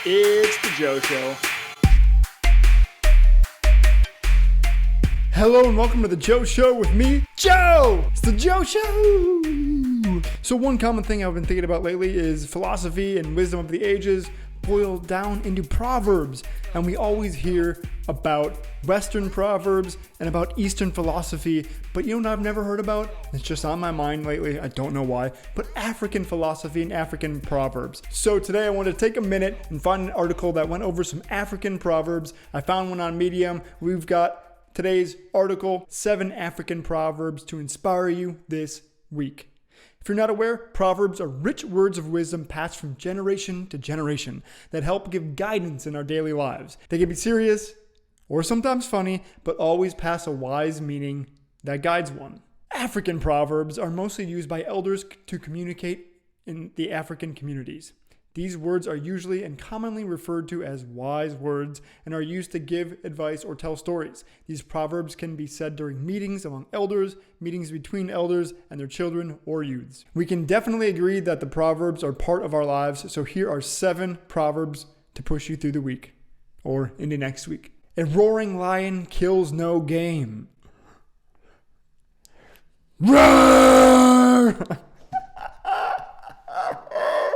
It's the Joe Show. Hello and welcome to the Joe Show with me, Joe! It's the Joe Show! So one common thing I've been thinking about lately is philosophy and wisdom of the ages boiled down into proverbs. And we always hear about Western proverbs and about Eastern philosophy, but you know what I've never heard about? It's just on my mind lately, I don't know why, but African philosophy and African proverbs. So today I want to take a minute and find an article that went over some African proverbs. I found one on Medium. We've got today's article, 7 African proverbs to inspire you this week. If you're not aware, proverbs are rich words of wisdom passed from generation to generation that help give guidance in our daily lives. They can be serious or sometimes funny, but always pass a wise meaning that guides one. African proverbs are mostly used by elders to communicate in the African communities. These words are usually and commonly referred to as wise words and are used to give advice or tell stories. These proverbs can be said during meetings among elders, meetings between elders and their children or youths. We can definitely agree that the proverbs are part of our lives, so here are 7 proverbs to push you through the week or into next week. A roaring lion kills no game. Roar!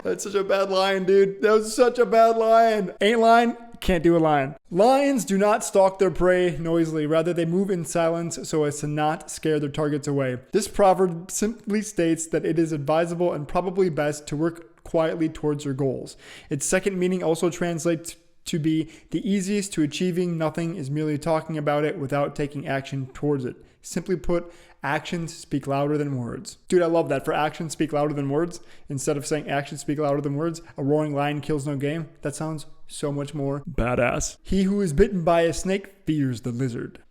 That's such a bad lion, dude. That was such a bad lion. Ain't lion, can't do a lion. Lions do not stalk their prey noisily. Rather, they move in silence so as to not scare their targets away. This proverb simply states that it is advisable and probably best to work quietly towards your goals. Its second meaning also translates to be the easiest to achieving nothing is merely talking about it without taking action towards it. Simply put, actions speak louder than words. Dude, I love that. For actions speak louder than words, instead of saying actions speak louder than words, a roaring lion kills no game. That sounds so much more badass. He who is bitten by a snake fears the lizard.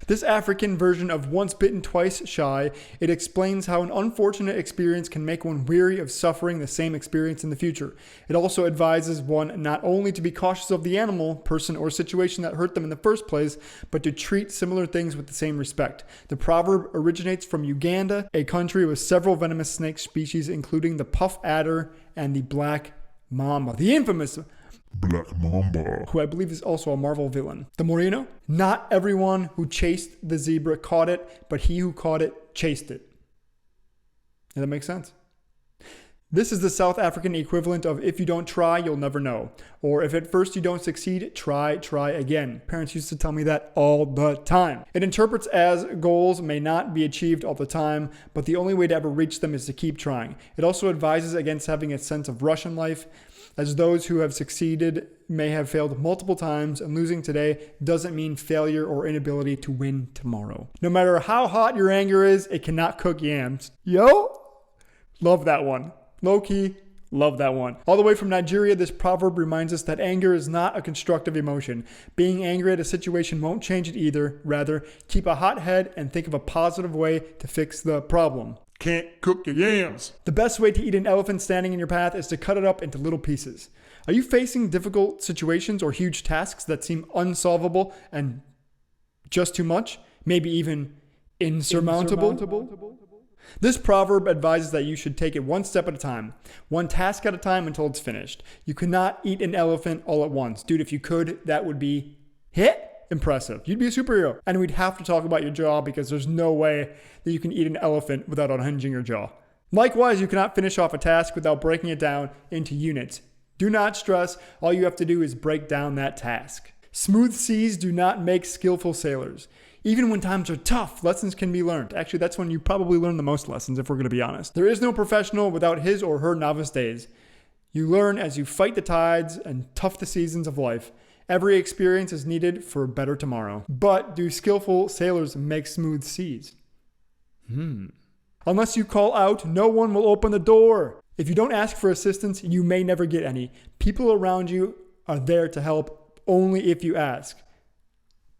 This African version of once bitten, twice shy, it explains how an unfortunate experience can make one weary of suffering the same experience in the future. It also advises one not only to be cautious of the animal, person, or situation that hurt them in the first place, but to treat similar things with the same respect. The proverb originates from Uganda, a country with several venomous snake species, including the puff adder and the black mamba. The infamous Black Mamba, who I believe is also a Marvel villain. The Moreno? Not everyone who chased the zebra caught it, but he who caught it chased it. Does that make sense? This is the South African equivalent of if you don't try, you'll never know. Or if at first you don't succeed, try again. Parents used to tell me that all the time. It interprets as goals may not be achieved all the time, but the only way to ever reach them is to keep trying. It also advises against having a sense of rush in life, as those who have succeeded may have failed multiple times, and losing today doesn't mean failure or inability to win tomorrow. No matter how hot your anger is, it cannot cook yams. Yo, love that one. Low-key, love that one. All the way from Nigeria, this proverb reminds us that anger is not a constructive emotion. Being angry at a situation won't change it either. Rather, keep a hot head and think of a positive way to fix the problem. Can't cook your yams. The best way to eat an elephant standing in your path is to cut it up into little pieces. Are you facing difficult situations or huge tasks that seem unsolvable and just too much? Maybe even insurmountable? This proverb advises that you should take it one step at a time, one task at a time until it's finished. You cannot eat an elephant all at once. Dude, if you could, that would be impressive. You'd be a superhero. And we'd have to talk about your jaw because there's no way that you can eat an elephant without unhinging your jaw. Likewise, you cannot finish off a task without breaking it down into units. Do not stress. All you have to do is break down that task. Smooth seas do not make skillful sailors. Even when times are tough, lessons can be learned. Actually, that's when you probably learn the most lessons, if we're going to be honest. There is no professional without his or her novice days. You learn as you fight the tides and tough the seasons of life. Every experience is needed for a better tomorrow. But do skillful sailors make smooth seas? Unless you call out, no one will open the door. If you don't ask for assistance, you may never get any. People around you are there to help only if you ask.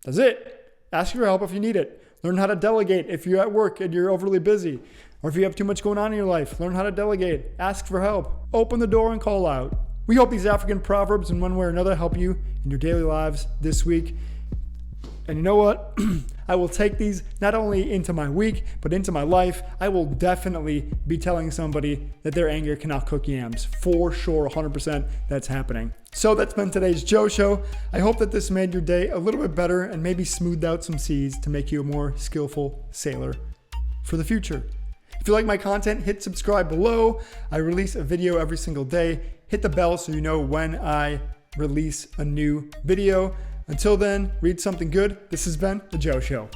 That's it. Ask for help if you need it. Learn how to delegate if you're at work and you're overly busy. Or if you have too much going on in your life, learn how to delegate. Ask for help. Open the door and call out. We hope these African proverbs in one way or another help you in your daily lives this week. And you know what? I will take these not only into my week, but into my life. I will definitely be telling somebody that their anger cannot cook yams. For sure, 100% that's happening. So that's been today's Joe Show. I hope that this made your day a little bit better and maybe smoothed out some seas to make you a more skillful sailor for the future. If you like my content, hit subscribe below. I release a video every single day. Hit the bell so you know when I release a new video. Until then, read something good. This has been The Joe Show.